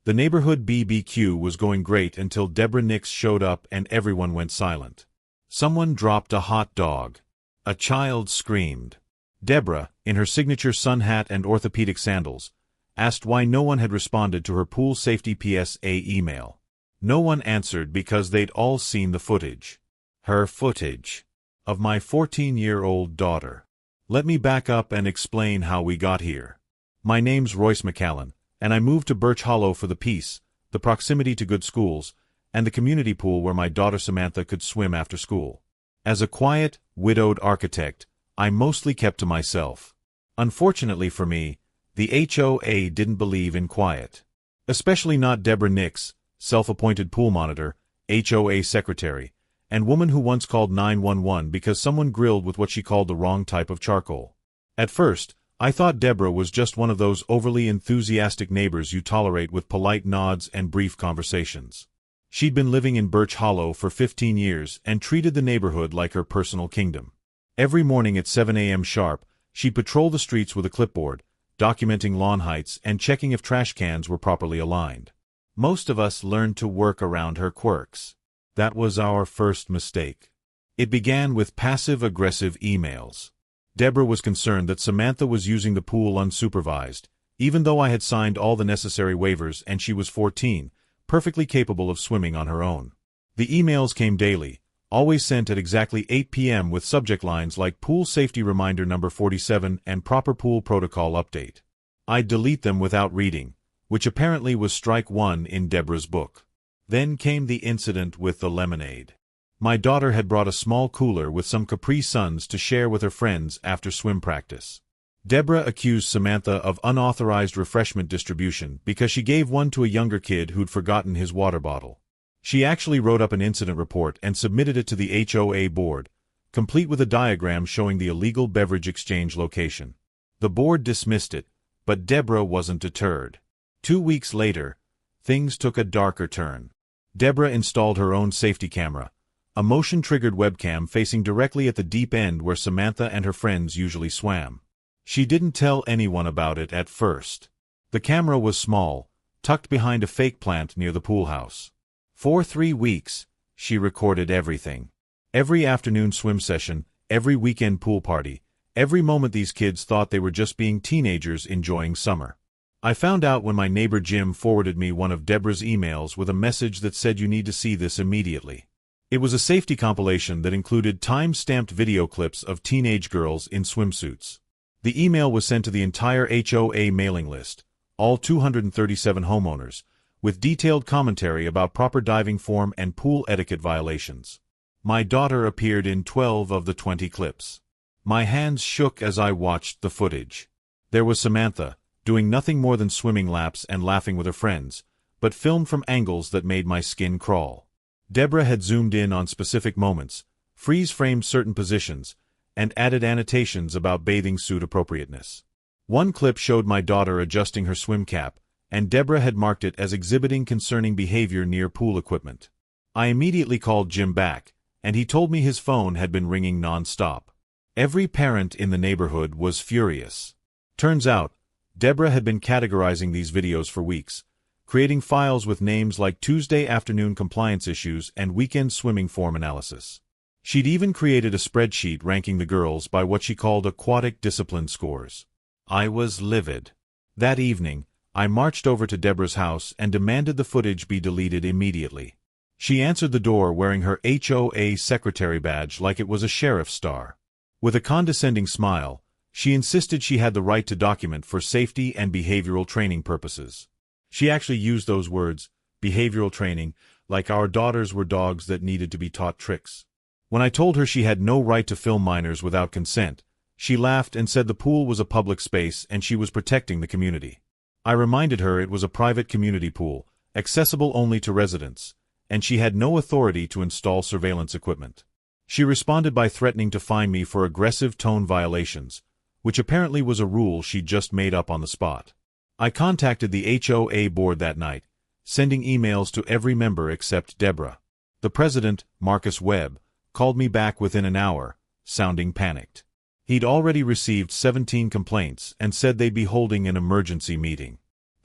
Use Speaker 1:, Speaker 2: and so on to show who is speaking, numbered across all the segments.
Speaker 1: The neighborhood BBQ was going great until Deborah Nyx showed up and everyone went silent. Someone dropped a hot dog. A child screamed. Deborah, in her signature sun hat and orthopedic sandals, asked why no one had responded to her pool safety PSA email. No one answered because they'd all seen the footage. Her footage. Of my 14-year-old daughter. Let me back up and explain how we got here. My name's Royce McCallan, and I moved to Birch Hollow for the peace, the proximity to good schools, and the community pool where my daughter Samantha could swim after school. As a quiet, widowed architect, I mostly kept to myself. Unfortunately for me, the HOA didn't believe in quiet. Especially not Deborah Nyx, self-appointed pool monitor, HOA secretary, and woman who once called 911 because someone grilled with what she called the wrong type of charcoal. At first, I thought Deborah was just one of those overly enthusiastic neighbors you tolerate with polite nods and brief conversations. She'd been living in Birch Hollow for 15 years and treated the neighborhood like her personal kingdom. Every morning at 7 a.m. sharp, she'd patrol the streets with a clipboard, documenting lawn heights and checking if trash cans were properly aligned. Most of us learned to work around her quirks. That was our first mistake. It began with passive-aggressive emails. Deborah was concerned that Samantha was using the pool unsupervised, even though I had signed all the necessary waivers and she was 14, perfectly capable of swimming on her own. The emails came daily, always sent at exactly 8 p.m. with subject lines like Pool Safety Reminder Number 47 and Proper Pool Protocol Update. I'd delete them without reading, which apparently was strike one in Deborah's book. Then came the incident with the lemonade. My daughter had brought a small cooler with some Capri Suns to share with her friends after swim practice. Deborah accused Samantha of unauthorized refreshment distribution because she gave one to a younger kid who'd forgotten his water bottle. She actually wrote up an incident report and submitted it to the HOA board, complete with a diagram showing the illegal beverage exchange location. The board dismissed it, but Deborah wasn't deterred. 2 weeks later, things took a darker turn. Deborah installed her own safety camera, a motion-triggered webcam facing directly at the deep end where Samantha and her friends usually swam. She didn't tell anyone about it at first. The camera was small, tucked behind a fake plant near the pool house. For 3 weeks, she recorded everything. Every afternoon swim session, every weekend pool party, every moment these kids thought they were just being teenagers enjoying summer. I found out when my neighbor Jim forwarded me one of Deborah's emails with a message that said you need to see this immediately. It was a safety compilation that included time-stamped video clips of teenage girls in swimsuits. The email was sent to the entire HOA mailing list, all 237 homeowners, with detailed commentary about proper diving form and pool etiquette violations. My daughter appeared in 12 of the 20 clips. My hands shook as I watched the footage. There was Samantha, doing nothing more than swimming laps and laughing with her friends, but filmed from angles that made my skin crawl. Deborah had zoomed in on specific moments, freeze-framed certain positions, and added annotations about bathing suit appropriateness. One clip showed my daughter adjusting her swim cap, and Deborah had marked it as exhibiting concerning behavior near pool equipment. I immediately called Jim back, and he told me his phone had been ringing non-stop. Every parent in the neighborhood was furious. Turns out, Deborah had been categorizing these videos for weeks, creating files with names like Tuesday afternoon compliance issues and weekend swimming form analysis. She'd even created a spreadsheet ranking the girls by what she called aquatic discipline scores. I was livid. That evening, I marched over to Deborah's house and demanded the footage be deleted immediately. She answered the door wearing her HOA secretary badge like it was a sheriff's star. With a condescending smile, she insisted she had the right to document for safety and behavioral training purposes. She actually used those words, behavioral training, like our daughters were dogs that needed to be taught tricks. When I told her she had no right to film minors without consent, she laughed and said the pool was a public space and she was protecting the community. I reminded her it was a private community pool, accessible only to residents, and she had no authority to install surveillance equipment. She responded by threatening to fine me for aggressive tone violations, which apparently was a rule she'd just made up on the spot. I contacted the HOA board that night, sending emails to every member except Deborah. The president, Marcus Webb, called me back within an hour, sounding panicked. He'd already received 17 complaints and said they'd be holding an emergency meeting.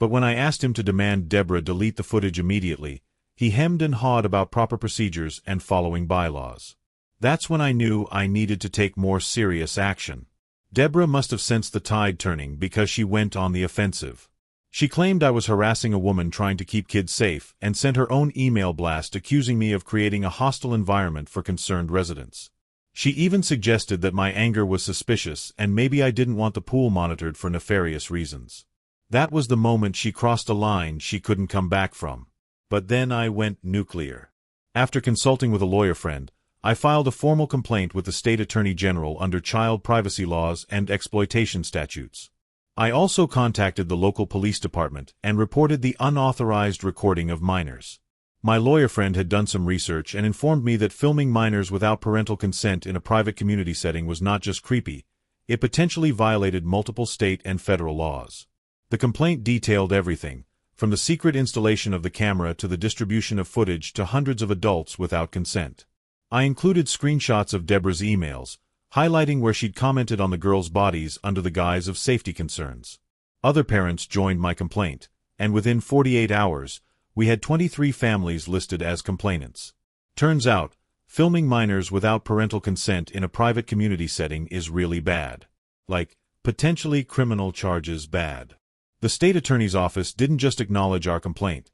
Speaker 1: But when I asked him to demand Deborah delete the footage immediately, he hemmed and hawed about proper procedures and following bylaws. That's when I knew I needed to take more serious action. Deborah must have sensed the tide turning because she went on the offensive. She claimed I was harassing a woman trying to keep kids safe and sent her own email blast accusing me of creating a hostile environment for concerned residents. She even suggested that my anger was suspicious and maybe I didn't want the pool monitored for nefarious reasons. That was the moment she crossed a line she couldn't come back from. But then I went nuclear. After consulting with a lawyer friend, I filed a formal complaint with the State Attorney General under child privacy laws and exploitation statutes. I also contacted the local police department and reported the unauthorized recording of minors. My lawyer friend had done some research and informed me that filming minors without parental consent in a private community setting was not just creepy, it potentially violated multiple state and federal laws. The complaint detailed everything, from the secret installation of the camera to the distribution of footage to hundreds of adults without consent. I included screenshots of Deborah's emails, highlighting where she'd commented on the girls' bodies under the guise of safety concerns. Other parents joined my complaint, and within 48 hours, we had 23 families listed as complainants. Turns out, filming minors without parental consent in a private community setting is really bad. Like, potentially criminal charges bad. The state attorney's office didn't just acknowledge our complaint.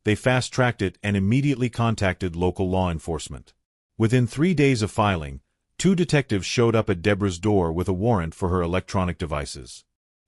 Speaker 1: They fast-tracked it and immediately contacted local law enforcement. Within 3 days of filing, 2 detectives showed up at Deborah's door with a warrant for her electronic devices.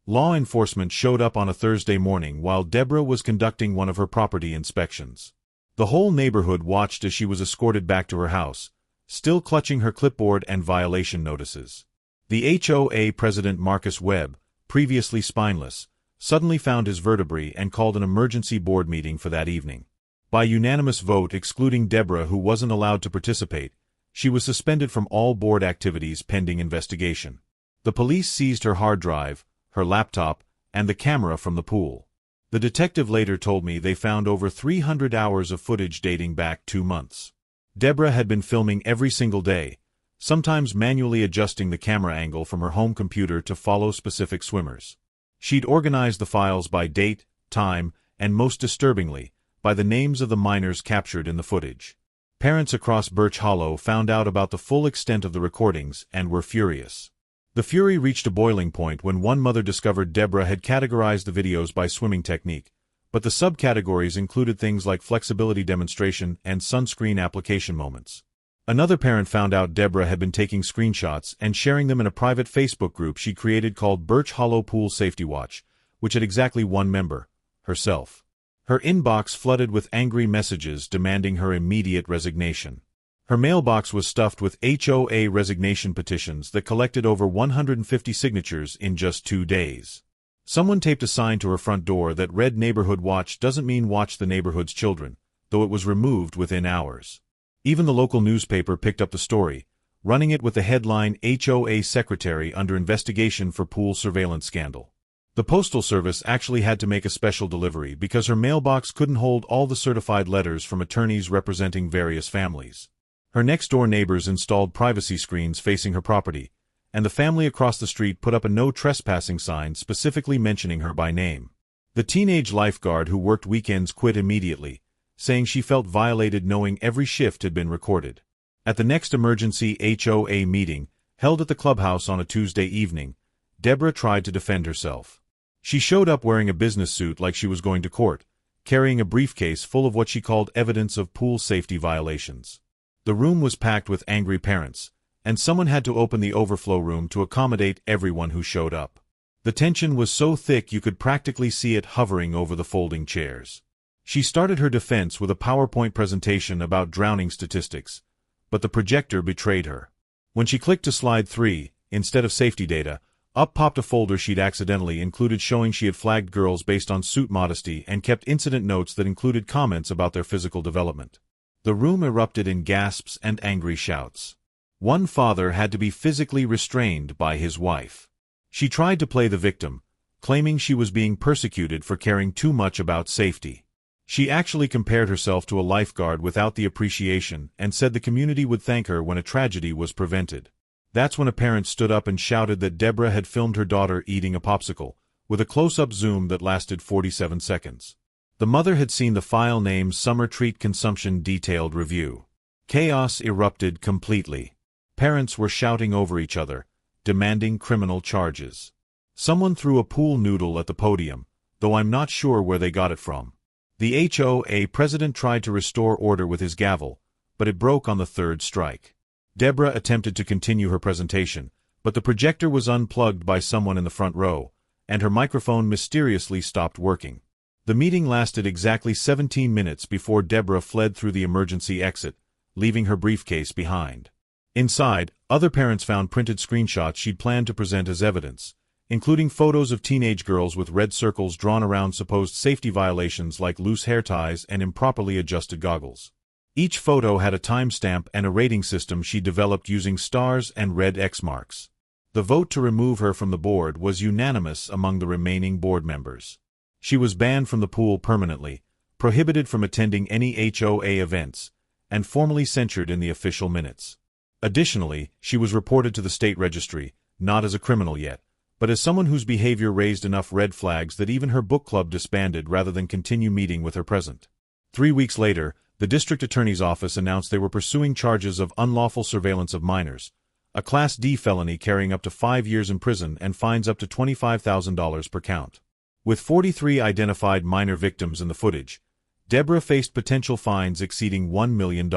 Speaker 1: Law enforcement showed up on a Thursday morning while Deborah was conducting one of her property inspections. The whole neighborhood watched as she was escorted back to her house, still clutching her clipboard and violation notices. The HOA president Marcus Webb, previously spineless, suddenly found his vertebrae and called an emergency board meeting for that evening. By unanimous vote excluding Deborah, who wasn't allowed to participate, she was suspended from all board activities pending investigation. The police seized her hard drive, her laptop, and the camera from the pool. The detective later told me they found over 300 hours of footage dating back 2 months. Deborah had been filming every single day, sometimes manually adjusting the camera angle from her home computer to follow specific swimmers. She'd organized the files by date, time, and most disturbingly, by the names of the minors captured in the footage. Parents across Birch Hollow found out about the full extent of the recordings and were furious. The fury reached a boiling point when one mother discovered Deborah had categorized the videos by swimming technique, but the subcategories included things like flexibility demonstration and sunscreen application moments. Another parent found out Deborah had been taking screenshots and sharing them in a private Facebook group she created called Birch Hollow Pool Safety Watch, which had exactly one member, herself. Her inbox flooded with angry messages demanding her immediate resignation. Her mailbox was stuffed with HOA resignation petitions that collected over 150 signatures in just 2 days. Someone taped a sign to her front door that read "Neighborhood Watch doesn't mean watch the neighborhood's children," though it was removed within hours. Even the local newspaper picked up the story, running it with the headline "HOA Secretary under investigation for pool surveillance scandal." The Postal Service actually had to make a special delivery because her mailbox couldn't hold all the certified letters from attorneys representing various families. Her next-door neighbors installed privacy screens facing her property, and the family across the street put up a no trespassing sign specifically mentioning her by name. The teenage lifeguard who worked weekends quit immediately, saying she felt violated knowing every shift had been recorded. At the next emergency HOA meeting, held at the clubhouse on a Tuesday evening, Deborah tried to defend herself. She showed up wearing a business suit like she was going to court, carrying a briefcase full of what she called evidence of pool safety violations. The room was packed with angry parents, and someone had to open the overflow room to accommodate everyone who showed up. The tension was so thick you could practically see it hovering over the folding chairs. She started her defense with a PowerPoint presentation about drowning statistics, but the projector betrayed her. When she clicked to slide 3, instead of safety data, up popped a folder she'd accidentally included showing she had flagged girls based on suit modesty and kept incident notes that included comments about their physical development. The room erupted in gasps and angry shouts. One father had to be physically restrained by his wife. She tried to play the victim, claiming she was being persecuted for caring too much about safety. She actually compared herself to a lifeguard without the appreciation and said the community would thank her when a tragedy was prevented. That's when a parent stood up and shouted that Deborah had filmed her daughter eating a popsicle, with a close-up zoom that lasted 47 seconds. The mother had seen the file name Summer Treat Consumption Detailed Review. Chaos erupted completely. Parents were shouting over each other, demanding criminal charges. Someone threw a pool noodle at the podium, though I'm not sure where they got it from. The HOA president tried to restore order with his gavel, but it broke on the third strike. Deborah attempted to continue her presentation, but the projector was unplugged by someone in the front row, and her microphone mysteriously stopped working. The meeting lasted exactly 17 minutes before Deborah fled through the emergency exit, leaving her briefcase behind. Inside, other parents found printed screenshots she'd planned to present as evidence, including photos of teenage girls with red circles drawn around supposed safety violations like loose hair ties and improperly adjusted goggles. Each photo had a timestamp and a rating system she developed using stars and red X marks. The vote to remove her from the board was unanimous among the remaining board members. She was banned from the pool permanently, prohibited from attending any HOA events, and formally censured in the official minutes. Additionally, she was reported to the state registry, not as a criminal yet, but as someone whose behavior raised enough red flags that even her book club disbanded rather than continue meeting with her present. 3 weeks later, the district attorney's office announced they were pursuing charges of unlawful surveillance of minors, a Class D felony carrying up to 5 years in prison and fines up to $25,000 per count. With 43 identified minor victims in the footage, Deborah faced potential fines exceeding $1 million.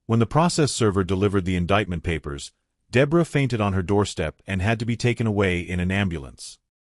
Speaker 1: When the process server delivered the indictment papers, Deborah fainted on her doorstep and had to be taken away in an ambulance.